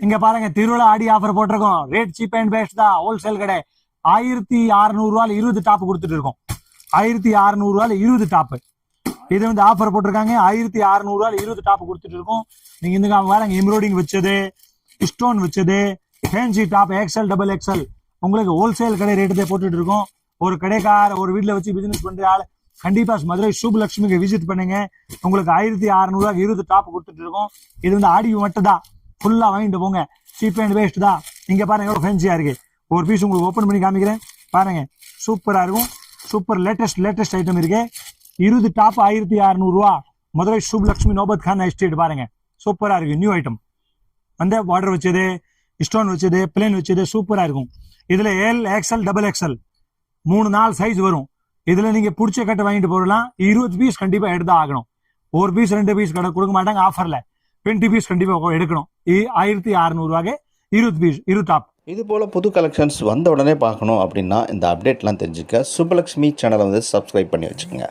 இங்க பாருங்க திருவிழா ஆடி ஆஃபர் போட்டிருக்கோம். ரேட் சீப் அண்ட் பெஸ்ட் தான், ஹோல்சேல் கடை. 1600 20 டாப் கொடுத்துட்டு இருக்கோம். 1600 20 டாப். இது வந்து ஆஃபர் போட்டிருக்காங்க. 1600 20 டாப் கொடுத்துட்டு இருக்கோம். நீங்க இந்த பாருங்க எம்ப்ராய்டிங் வச்சது, ஸ்டோன் வச்சது, fancy top XL double XL உங்களுக்கு ஹோல்சேல் கடை ரேட்டு போட்டுட்டு இருக்கோம். ஒரு கடைக்கார ஒரு வீட்டுல வச்சு பிசினஸ் பண்ற ஆள் கண்டிப்பா மதுரை சுப்புலட்சுமிக்கு விசிட் பண்ணுங்க. உங்களுக்கு 1600 20 டாப் கொடுத்துட்டு இருக்கோம். இது வந்து ஆடி மட்டும் தான், ஃபுல்லா வாங்கிட்டு போங்க. சீப் அண்ட் பெஸ்ட் தான். இங்க பாருங்க எவ்வளவு ஃபேன்சியா இருக்கு. ஒரு பீஸ் உங்களுக்கு ஓபன் பண்ணி காமிக்கிறேன் பாருங்க. சூப்பரா இருக்கும். சூப்பர் லேட்டஸ்ட் ஐட்டம் இருக்கு. 20 டாப் 1600 மதுரை சுப்புலட்சுமி நோபத் கான் எஸ்டேட் பாருங்க. சூப்பரா இருக்கு. நியூ ஐட்டம் வந்து பார்டர் வச்சது, ஸ்டோன் வச்சது, பிளேன் வச்சது சூப்பரா இருக்கும். இதுல L XL double XL 3-4 size வரும். இதுல நீங்க பிடிச்ச கட்டை வாங்கிட்டு போடலாம். 20 பீஸ் கண்டிப்பா எடுத்து ஆகணும். ஒரு பீஸ் 2 பீஸ் கடை கொடுக்க மாட்டாங்க ஆஃபர்ல. 20 பீஸ் கண்டிப்பா எடுக்கணும். 1600 20 பீஸ் 20 டாப். இது போல் புது கலெக்ஷன்ஸ் வந்த உடனே பார்க்கணும் அப்படின்னா இந்த அப்டேட்லாம் தெரிஞ்சுக்க சுப்புலட்சுமி சேனலை வந்து சப்ஸ்கிரைப் பண்ணி வச்சுக்கோங்க.